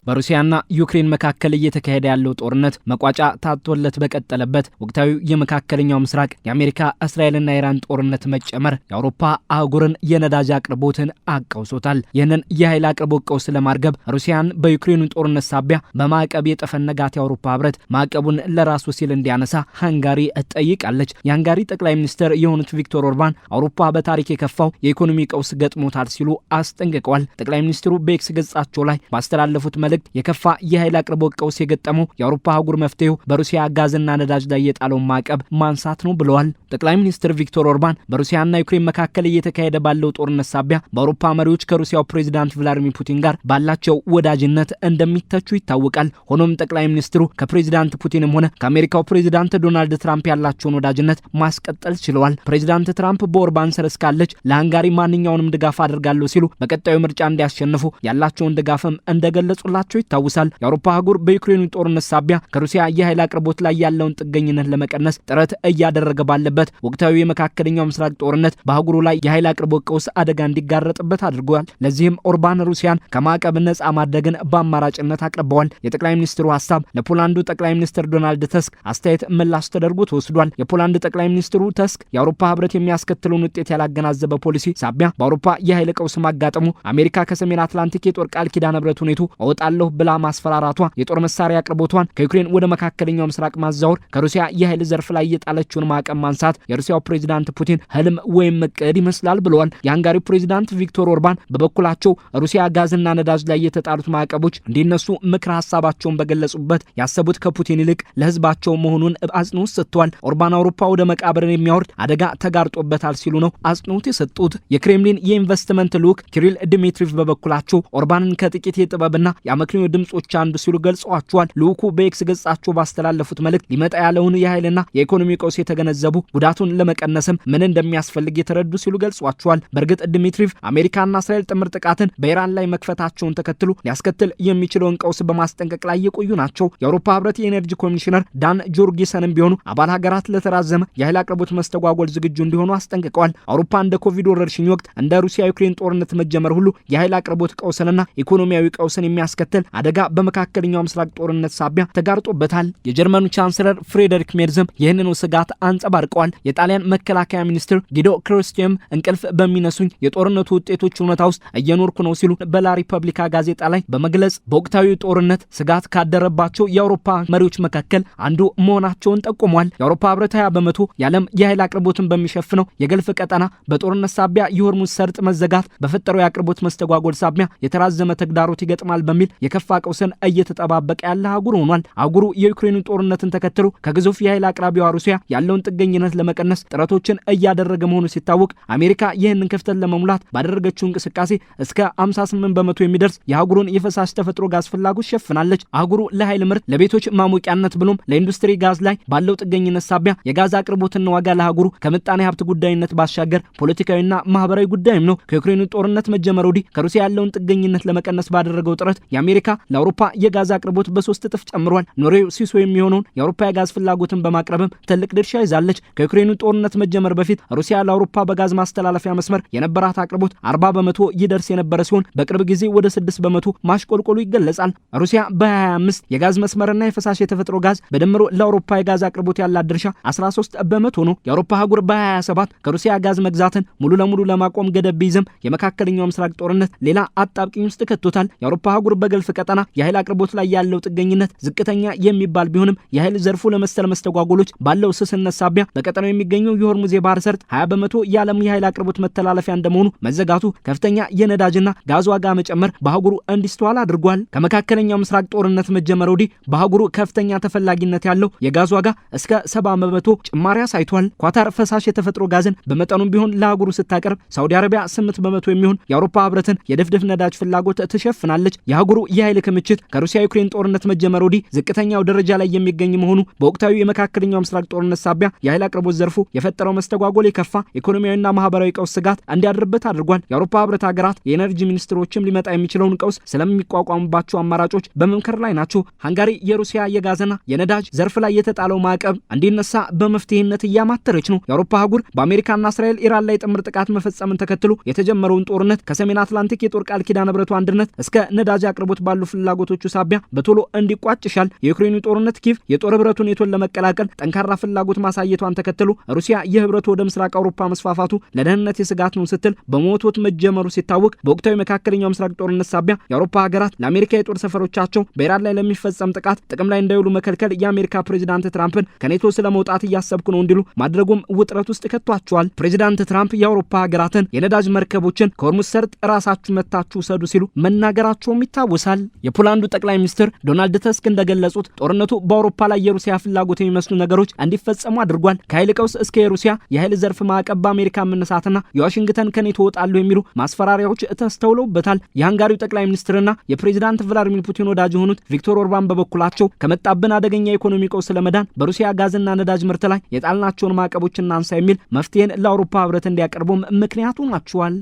በሩሲያና ዩክሬን መካከል እየተካሄደ ያለው ጦርነት መቋጫ ታጥቶለት በቀጠለበት ወቅታዊ የመካከለኛው ምስራቅ የአሜሪካ እስራኤልና ኢራን ጦርነት መጨመር የአውሮፓ አህጉርን የነዳጅ አቅርቦትን አቀውሶታል። ይህንን የኃይል አቅርቦት ቀውስ ለማርገብ ሩሲያን በዩክሬኑ ጦርነት ሳቢያ በማዕቀብ የጠፈነጋት የአውሮፓ ህብረት ማዕቀቡን ለራሱ ሲል እንዲያነሳ ሃንጋሪ ጠይቃለች። የሃንጋሪ ጠቅላይ ሚኒስትር የሆኑት ቪክቶር ኦርባን አውሮፓ በታሪክ የከፋው የኢኮኖሚ ቀውስ ገጥሞታል ሲሉ አስጠንቅቀዋል። ጠቅላይ ሚኒስትሩ በኤክስ ገጻቸው ላይ ባስተላለፉት መልእክት የከፋ የኃይል አቅርቦት ቀውስ የገጠመው የአውሮፓ አህጉር መፍትሄው በሩሲያ ጋዝና ነዳጅ ላይ የጣለው ማዕቀብ ማንሳት ነው ብለዋል። ጠቅላይ ሚኒስትር ቪክቶር ኦርባን በሩሲያና ዩክሬን መካከል እየተካሄደ ባለው ጦርነት ሳቢያ በአውሮፓ መሪዎች ከሩሲያው ፕሬዝዳንት ቭላዲሚር ፑቲን ጋር ባላቸው ወዳጅነት እንደሚተቹ ይታወቃል። ሆኖም ጠቅላይ ሚኒስትሩ ከፕሬዝዳንት ፑቲንም ሆነ ከአሜሪካው ፕሬዝዳንት ዶናልድ ትራምፕ ያላቸውን ወዳጅነት ማስቀጠል ችለዋል። ፕሬዝዳንት ትራምፕ በኦርባን ስር እስካለች ለሃንጋሪ ማንኛውንም ድጋፍ አድርጋለሁ ሲሉ በቀጣዩ ምርጫ እንዲያሸንፉ ያላቸውን ድጋፍም እንደገለጹላቸው ይታወሳል። የአውሮፓ አህጉር በዩክሬኑ ጦርነት ሳቢያ ከሩሲያ የኃይል አቅርቦት ላይ ያለውን ጥገኝነት ለመቀነስ ጥረት እያደረገ ባለበት ወቅታዊ የመካከለኛው ምስራቅ ጦርነት በአህጉሩ ላይ የኃይል አቅርቦት ቀውስ አደጋ እንዲጋረጥበት አድርጓል። ለዚህም ኦርባን ሩሲያን ከማዕቀብ ነጻ ማድረግን በአማራጭነት አቅርበዋል። የጠቅላይ ሚኒስትሩ ሀሳብ ለፖላንዱ ጠቅላይ ሚኒስትር ዶናልድ ተስክ አስተያየት ምላሽ ተደርጎ ተወስዷል። የፖላንድ ጠቅላይ ሚኒስትሩ ተስክ የአውሮፓ ህብረት የሚያስከትለውን ውጤት ያላገናዘበ ፖሊሲ ሳቢያ በአውሮፓ የኃይል ቀውስ ማጋጠሙ አሜሪካ ከሰሜን አትላንቲክ የጦር ቃል ኪዳን ህብረት ሁኔቱ እወጣለሁ ብላ ማስፈራራቷ የጦር መሳሪያ አቅርቦቷን ከዩክሬን ወደ መካከለኛው ምስራቅ ማዛወር ከሩሲያ የኃይል ዘርፍ ላይ የጣለችውን ማዕቀብ ማንሳት የሩሲያው ፕሬዝዳንት ፑቲን ህልም ወይም እቅድ ይመስላል ብለዋል። የሃንጋሪው ፕሬዝዳንት ቪክቶር ኦርባን በበኩላቸው ሩሲያ ጋዝና ነዳጅ ላይ የተጣሉት ማዕቀቦች እንዲነሱ ምክረ ሀሳባቸውን በገለጹበት ያሰቡት ከፑቲን ይልቅ ለህዝባቸው መሆኑን አጽንኦት ሰጥተዋል። ኦርባን አውሮፓ ወደ መቃብርን የሚያወርድ አደጋ ተጋርጦበታል ሲሉ ነው አጽንኦት የሰጡት። የክሬምሊን የኢንቨስትመንት ልዑክ ኪሪል ዲሚትሪቭ በበኩላቸው ኦርባንን ከጥቂት የጥበብና የአመክንዮ ድምጾች አንዱ ሲሉ ገልጸዋቸዋል። ልዑኩ በኤክስ ገጻቸው ባስተላለፉት መልእክት ሊመጣ ያለውን የኃይልና የኢኮኖሚ ቀውስ የተገነዘቡ ጉዳቱን ለመቀነስም ምን እንደሚያስፈልግ የተረዱ ሲሉ ገልጿቸዋል። በእርግጥ ዲሚትሪቭ አሜሪካና እስራኤል ጥምር ጥቃትን በኢራን ላይ መክፈታቸውን ተከትሎ ሊያስከትል የሚችለውን ቀውስ በማስጠንቀቅ ላይ የቆዩ ናቸው። የአውሮፓ ህብረት የኤነርጂ ኮሚሽነር ዳን ጆርጊሰንም ቢሆኑ አባል ሀገራት ለተራዘመ የኃይል አቅርቦት መስተጓጎል ዝግጁ እንዲሆኑ አስጠንቅቀዋል። አውሮፓ እንደ ኮቪድ ወረርሽኝ ወቅት እንደ ሩሲያ ዩክሬን ጦርነት መጀመር ሁሉ የኃይል አቅርቦት ቀውስንና ኢኮኖሚያዊ ቀውስን የሚያስከትል አደጋ በመካከለኛው ምስራቅ ጦርነት ሳቢያ ተጋርጦበታል። የጀርመኑ ቻንስለር ፍሬደሪክ ሜርዝም ይህንኑ ስጋት አንጸባርቀዋል። የጣሊያን መከላከያ ሚኒስትር ጊዶ ክሪስቲየም እንቅልፍ በሚነሱኝ የጦርነቱ ውጤቶች እውነታ ውስጥ እየኖርኩ ነው ሲሉ በላ ሪፐብሊካ ጋዜጣ ላይ በመግለጽ በወቅታዊ ጦርነት ስጋት ካደረባቸው የአውሮፓ መሪዎች መካከል አንዱ መሆናቸውን ጠቁሟል። የአውሮፓ ህብረት 20 በመቶ የዓለም የኃይል አቅርቦትን በሚሸፍነው የገልፍ ቀጠና በጦርነት ሳቢያ የሆርሙዝ ሰርጥ መዘጋት በፈጠረው የአቅርቦት መስተጓጎል ሳቢያ የተራዘመ ተግዳሮት ይገጥማል በሚል የከፋ ቀውስን እየተጠባበቀ ያለ አህጉር ሆኗል። አህጉሩ የዩክሬን ጦርነትን ተከትሎ ከግዙፍ የኃይል አቅራቢዋ ሩሲያ ያለውን ጥገኝነት ለመቀነስ ጥረቶችን እያደረገ መሆኑ ሲታወቅ አሜሪካ ይህንን ክፍተት ለመሙላት ባደረገችው እንቅስቃሴ እስከ 58 በመቶ የሚደርስ የአህጉሩን የፈሳሽ ተፈጥሮ ጋዝ ፍላጎት ሸፍናለች። አህጉሩ ለኃይል ምርት፣ ለቤቶች ማሞቂያነት ብሎም ለኢንዱስትሪ ጋዝ ላይ ባለው ጥገኝነት ሳቢያ የጋዝ አቅርቦትና ዋጋ ለአህጉሩ ከምጣኔ ሀብት ጉዳይነት ባሻገር ፖለቲካዊና ማህበራዊ ጉዳይም ነው። ከዩክሬን ጦርነት መጀመር ወዲህ ከሩሲያ ያለውን ጥገኝነት ለመቀነስ ባደረገው ጥረት የአሜሪካ ለአውሮፓ የጋዝ አቅርቦት በ3 እጥፍ ጨምሯል። ኖርዌይ ሲሶ የሚሆነውን የአውሮፓ የጋዝ ፍላጎትን በማቅረብም ትልቅ ድርሻ ይዛለች። ከዩክሬኑ ጦርነት መጀመር በፊት ሩሲያ ለአውሮፓ በጋዝ ማስተላለፊያ መስመር የነበራት አቅርቦት 40 በመቶ ይደርስ የነበረ ሲሆን በቅርብ ጊዜ ወደ 6 በመቶ ማሽቆልቆሉ ይገለጻል። ሩሲያ በ2025 የጋዝ መስመርና የፈሳሽ የተፈጥሮ ጋዝ በድምሮ ለአውሮፓ የጋዝ አቅርቦት ያላት ድርሻ 13 በመቶ ነው። የአውሮፓ አህጉር በ2027 ከሩሲያ ጋዝ መግዛትን ሙሉ ለሙሉ ለማቆም ገደብ ቢይዝም የመካከለኛው ምስራቅ ጦርነት ሌላ አጣብቂኝ ውስጥ ከቶታል። የአውሮፓ አህጉር በገልፍ ቀጠና የኃይል አቅርቦት ላይ ያለው ጥገኝነት ዝቅተኛ የሚባል ቢሆንም የኃይል ዘርፉ ለመሰል መስተጓጎሎች ባለው ስስነት ሳቢያ በቀጠናው የሚገኘው የሆርሙዝ የባህር ሰርጥ 20 በመቶ የዓለም የኃይል አቅርቦት መተላለፊያ እንደመሆኑ መዘጋቱ ከፍተኛ የነዳጅና ጋዝ ዋጋ መጨመር በአህጉሩ እንዲስተዋል አድርጓል። ከመካከለኛው ምስራቅ ጦርነት መጀመር ወዲህ በአህጉሩ ከፍተኛ ተፈላጊነት ያለው የጋዝ ዋጋ እስከ 70 በመቶ ጭማሪ አሳይቷል። ኳታር ፈሳሽ የተፈጥሮ ጋዝን በመጠኑም ቢሆን ለአህጉሩ ስታቀርብ ሳውዲ አረቢያ 8 በመቶ የሚሆን የአውሮፓ ህብረትን የድፍድፍ ነዳጅ ፍላጎት ትሸፍናለች። የአህጉሩ የኃይል ክምችት ከሩሲያ ዩክሬን ጦርነት መጀመር ወዲህ ዝቅተኛው ደረጃ ላይ የሚገኝ መሆኑ በወቅታዊ የመካከለኛው ምስራቅ ጦርነት ሳቢያ የኃይል አቅርቦት ዘርፉ የፈጠረው መስተጓጎል የከፋ ኢኮኖሚያዊና ማህበራዊ ቀውስ ስጋት እንዲያድርበት አድርጓል። የአውሮፓ ህብረት ሀገራት የኤነርጂ ሚኒስትሮችም ሊመጣ የሚችለውን ቀውስ ስለሚቋቋሙባቸው አማራጮች በመምከር ላይ ናቸው። ሃንጋሪ የሩሲያ የጋዝና የነዳጅ ዘርፍ ላይ የተጣለው ማዕቀብ እንዲነሳ በመፍትሄነት እያማተረች ነው። የአውሮፓ አህጉር በአሜሪካና እስራኤል ኢራን ላይ ጥምር ጥቃት መፈጸምን ተከትሎ የተጀመረውን ጦርነት ከሰሜን አትላንቲክ የጦር ቃል ኪዳን ህብረቱ አንድነት እስከ ነዳጅ አቅርቦት ፍላጎት ባሉ ፍላጎቶቹ ሳቢያ በቶሎ እንዲቋጭ ይሻል። የዩክሬኑ ጦርነት ኪቭ የጦር ህብረቱን ኔቶን ለመቀላቀል ጠንካራ ፍላጎት ማሳየቷን ተከትሎ ሩሲያ የህብረቱ ወደ ምስራቅ አውሮፓ መስፋፋቱ ለደህንነት የስጋት ነው ስትል በመወትወት መጀመሩ ሲታወቅ በወቅታዊ መካከለኛው ምስራቅ ጦርነት ሳቢያ የአውሮፓ ሀገራት ለአሜሪካ የጦር ሰፈሮቻቸው በኢራን ላይ ለሚፈጸም ጥቃት ጥቅም ላይ እንዳይውሉ መከልከል የአሜሪካ ፕሬዚዳንት ትራምፕን ከኔቶ ስለመውጣት እያሰብኩ ነው እንዲሉ ማድረጉም ውጥረት ውስጥ ከቷቸዋል። ፕሬዚዳንት ትራምፕ የአውሮፓ ሀገራትን የነዳጅ መርከቦችን ከሆርሙዝ ሰርጥ ራሳችሁ መታችሁ ሰዱ ሲሉ መናገራቸውም ይታወሳል። የፖላንዱ ጠቅላይ ሚኒስትር ዶናልድ ተስክ እንደገለጹት ጦርነቱ በአውሮፓ ላይ የሩሲያ ፍላጎት የሚመስሉ ነገሮች እንዲፈጸሙ አድርጓል። ከኃይል ቀውስ እስከ የሩሲያ የኃይል ዘርፍ ማዕቀብ በአሜሪካ መነሳትና የዋሽንግተን ከኔቶ ወጣሉ የሚሉ ማስፈራሪያዎች ተስተውለውበታል። የሃንጋሪው ጠቅላይ ሚኒስትርና የፕሬዚዳንት ቭላዲሚር ፑቲን ወዳጅ የሆኑት ቪክቶር ኦርባን በበኩላቸው ከመጣብን አደገኛ የኢኮኖሚ ቀውስ ለመዳን በሩሲያ ጋዝና ነዳጅ ምርት ላይ የጣልናቸውን ማዕቀቦችና አንሳ የሚል መፍትሄን ለአውሮፓ ህብረት እንዲያቀርቡም ምክንያቱ ናቸዋል።